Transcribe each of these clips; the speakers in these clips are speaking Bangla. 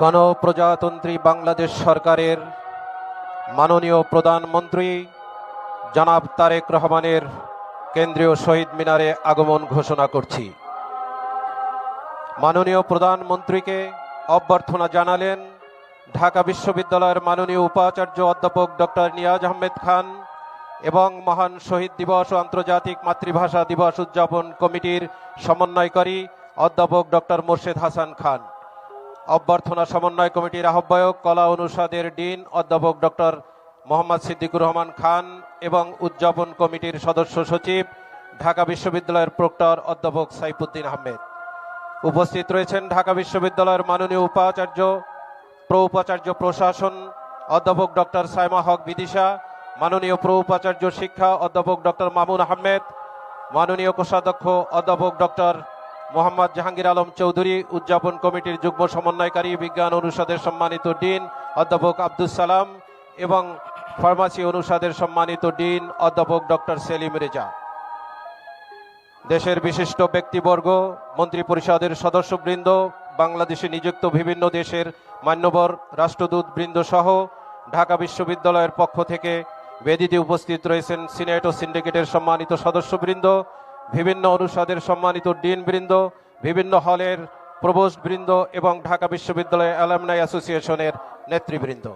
গণপ্রজাতন্ত্রী বাংলাদেশ সরকারের মাননীয় প্রধানমন্ত্রী জনাব তারেক রহমানের কেন্দ্রীয় শহীদ মিনারে আগমন ঘোষণা করছি। মাননীয় প্রধানমন্ত্রীকে অভ্যর্থনা জানালেন ঢাকা বিশ্ববিদ্যালয়ের মাননীয় উপাচার্য অধ্যাপক ডক্টর নিয়াজ আহমেদ খান এবং মহান শহীদ দিবস ও আন্তর্জাতিক মাতৃভাষা দিবস উদযাপন কমিটির সমন্বয়কারী অধ্যাপক ডক্টর মোর্শেদ হাসান খান। অভ্যর্থনা সমন্বয় কমিটির আহ্বায়ক কলা অনুষদের ডিন অধ্যাপক ডক্টর মোহাম্মদ সিদ্দিকুর রহমান খান এবং উদযাপন কমিটির সদস্য সচিব ঢাকা বিশ্ববিদ্যালয়ের প্রক্টর অধ্যাপক সাইফুদ্দিন আহমেদ। উপস্থিত রয়েছেন ঢাকা বিশ্ববিদ্যালয়ের মাননীয় উপাচার্য প্রোপাচার্য প্রশাসন অধ্যাপক ডক্টর সাইমা হক বিদিশা, মাননীয় প্রোপাচার্য শিক্ষা অধ্যাপক ডক্টর মামুন আহমেদ, মাননীয় কোষাধ্যক্ষ অধ্যাপক ডক্টর মোহাম্মদ জাহাঙ্গীর আলম চৌধুরী, উদযাপন কমিটির যুগ্ম সমন্বয়কারী বিজ্ঞান অনুষদের সম্মানিত ডিন অধ্যাপক আব্দুল সালাম এবং ফার্মাসি অনুষদের সম্মানিত ডিন অধ্যাপক ডক্টর সেলিম রেজা। দেশের বিশিষ্ট ব্যক্তিবর্গ, মন্ত্রী পরিষদের সদস্যবৃন্দ, বাংলাদেশে নিযুক্ত বিভিন্ন দেশের মান্যবর রাষ্ট্রদূত বৃন্দ সহ ঢাকা বিশ্ববিদ্যালয়ের পক্ষ থেকে বেদিতে উপস্থিত রয়েছেন সিনেট ও সিন্ডিকেটের সম্মানিত সদস্যবৃন্দ, বিভিন্ন অনুষদের সম্মানিত ডিনবৃন্দ, বিভিন্ন হলের প্রভোস্টবৃন্দ এবং ঢাকা বিশ্ববিদ্যালয় অ্যালামনাই অ্যাসোসিয়েশনের নেতৃবৃন্দ।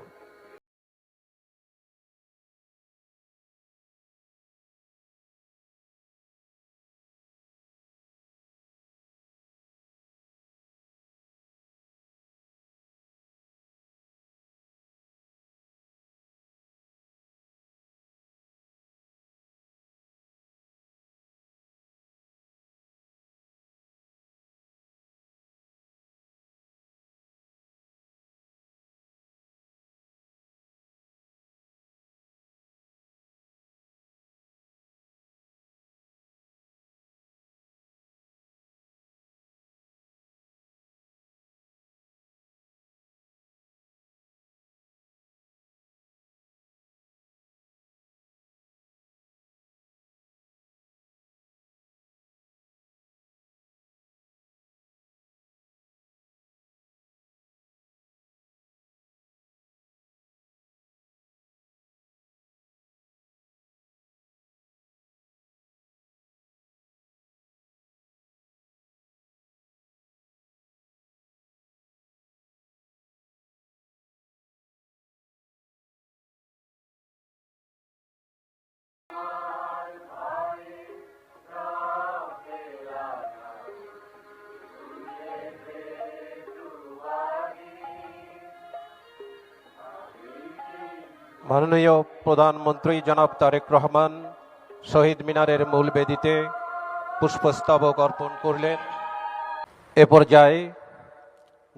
মাননীয় প্রধানমন্ত্রী জনাব তারেক রহমান শহীদ মিনারের মূল বেদিতে পুষ্পস্তবক অর্পণ করলেন। এ পর্যায়ে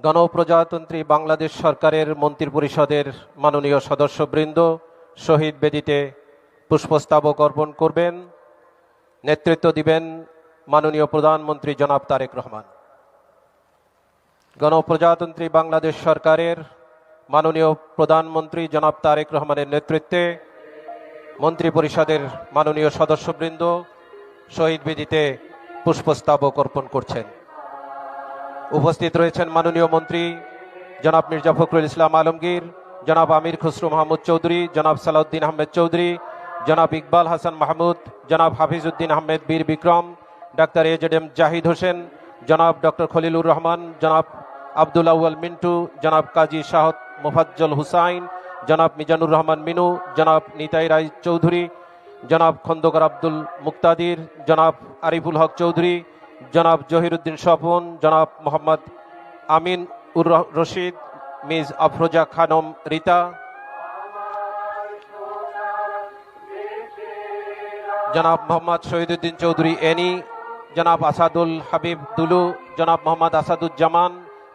গণপ্রজাতন্ত্রী বাংলাদেশ সরকারের মন্ত্রিপরিষদের মাননীয় সদস্যবৃন্দ শহীদ বেদিতে পুষ্পস্তবক অর্পণ করবেন। নেতৃত্ব দিবেন মাননীয় প্রধানমন্ত্রী জনাব তারেক রহমান। গণপ্রজাতন্ত্রী বাংলাদেশ সরকারের মাননীয় প্রধানমন্ত্রী জনাব তারেক রহমানের নেতৃত্বে মন্ত্রিপরিষদের মাননীয় সদস্যবৃন্দ শহীদ বেদিতে পুষ্পস্তবক অর্পণ করছেন। উপস্থিত রয়েছেন মাননীয় মন্ত্রী জনাব মির্জা ফখরুল ইসলাম আলমগীর, জনাব আমির খসরু মাহমুদ চৌধুরী, জনাব সালাউদ্দিন আহমেদ চৌধুরী, জনাব ইকবাল হাসান মাহমুদ, জনাব হাফিজউদ্দিন আহমেদ বীর বিক্রম, ডাক্তার এজেডএম জাহিদ হোসেন, জনাব ডক্টর খলিলুর রহমান, জনাব আব্দুল আউয়াল মিন্টু, জনাব কাজী শাহত মোফাজ্জল হুসাইন, জনাব মিজানুর রহমান মিনু, জনাব নিতাই রায় চৌধুরী, জনাব খন্দকার আব্দুল মুক্তাদির, জনাব আরিফুল হক চৌধুরী, জনাব জহিরুদ্দিন স্বপন, জনাব মোহাম্মদ আমিন উর রশিদ, মিস আফরোজা খানম রিতা, জনাব মোহাম্মদ শহীদুদ্দিন চৌধুরী এনি, জনাব আসাদুল হাবিব দুলু, জনাব মোহাম্মদ আসাদুজ্জামান,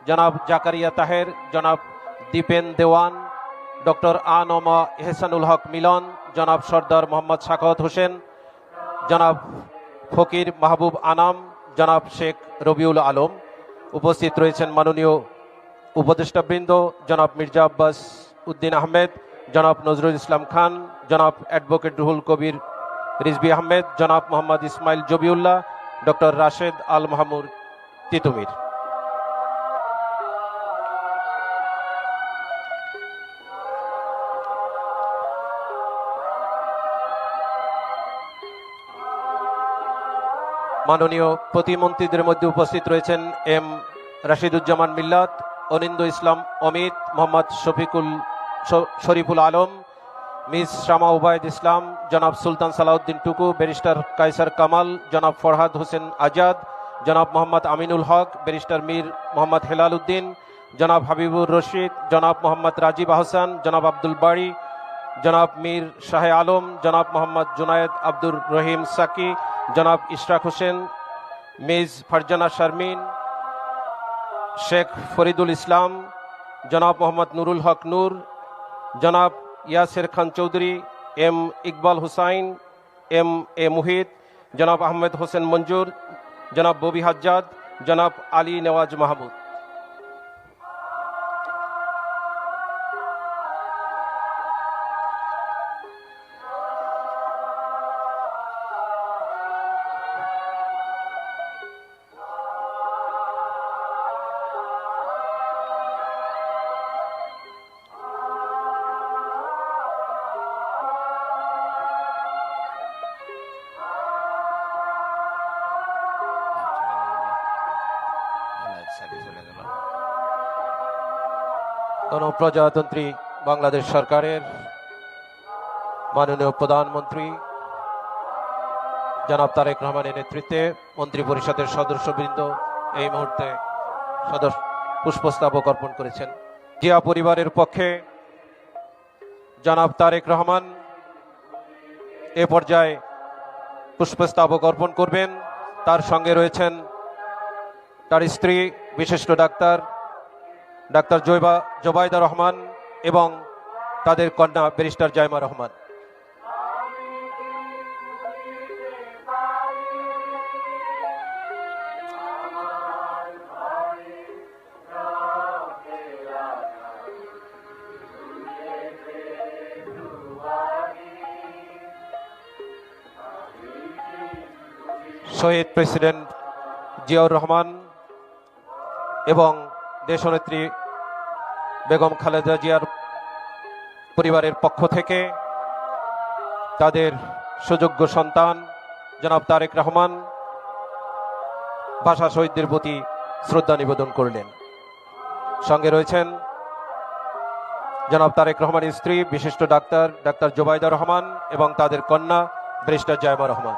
জনাব জাকারিয়া তাহের, জনাব দীপেন দেওয়ান, ডক্টর আনমা এহসানুল হক মিলন, জনাব সর্দার মোহাম্মদ সাখাওয়াত হোসেন, জনাব ফকির মাহবুব আনাম, জনাব শেখ রবিউল আলম। উপস্থিত রয়েছেন মাননীয় উপদেষ্টাবৃন্দ জনাব মির্জা আব্বাস উদ্দিন আহমেদ, জনাব নজরুল ইসলাম খান, জনাব অ্যাডভোকেট রুহুল কবির রিজভী আহমেদ, জনাব মোহাম্মদ ইসমাইল জবিউল্লাহ, ডক্টর রাশেদ আল মাহমুদ তিতুমির। মাননীয় প্রতিমন্ত্রীদের মধ্যে উপস্থিত রয়েছেন এম রাশিদুজ্জামান মিল্লাত, অনিন্দ ইসলাম অমিত, মোহাম্মদ শরীফুল আলম, মিস শামা উবায়দ ইসলাম, জনাব সুলতান সালাউদ্দিন টুকু, ব্যারিস্টার কায়সার কামাল, জনাব ফরহাদ হোসেন আজাদ, জনাব মোহাম্মদ আমিনুল হক, ব্যারিস্টার মীর মোহাম্মদ হেলাল উদ্দিন, জনাব হাবিবুর রশিদ, জনাব মোহাম্মদ রাজীব আহসান, জনাব আব্দুল বাড়ি, জনাব মীর শাহে আলম, জনাব মোহাম্মদ জুনায়েদ আব্দুর রহিম সাকি, জনাব ইশরাক হোসেন, মিস ফারজানা শারমিন, শেখ ফরিদুল ইসলাম, জনাব মোহাম্মদ নুরুল হক নূর, জনাব ইয়াসের Khan Chowdhury, M Iqbal Hussain, M A Muhith, জনাব আহমেদ হোসেন মঞ্জুর, জনাব ববি হাজ্জাদ, জনাব আলী নেওয়াজ মাহমুদ। গণপ্রজাতন্ত্রী বাংলাদেশ সরকারের মাননীয় প্রধানমন্ত্রী জনাব তারেক রহমানের নেতৃত্বে মন্ত্রী পরিষদের সদস্যবৃন্দ এই মুহূর্তে পুষ্পস্তবক অর্পণ করেছেন। জিয়া পরিবারের পক্ষে জনাব তারেক রহমান এ পর্যায়ে পুষ্পস্তবক অর্পণ করবেন। তার সঙ্গে রয়েছেন তার স্ত্রী বিশিষ্ট ডাক্তার জোবাইদা রহমান এবং তাদের কন্যা ব্যারিস্টার জাইমা রহমান। শহীদ প্রেসিডেন্ট জিয়াউর রহমান এবং দেশনেত্রী বেগম খালেদা জিয়ার পরিবারের পক্ষ থেকে তাদের সুযোগ্য সন্তান জনাব তারেক রহমান ভাষা শহীদদের প্রতি শ্রদ্ধা নিবেদন করলেন। সঙ্গে রয়েছেন জনাব তারেক রহমানের স্ত্রী বিশিষ্ট ডাক্তার জোবাইদা রহমান এবং তাদের কন্যা ব্যারিস্টার জাইমা রহমান।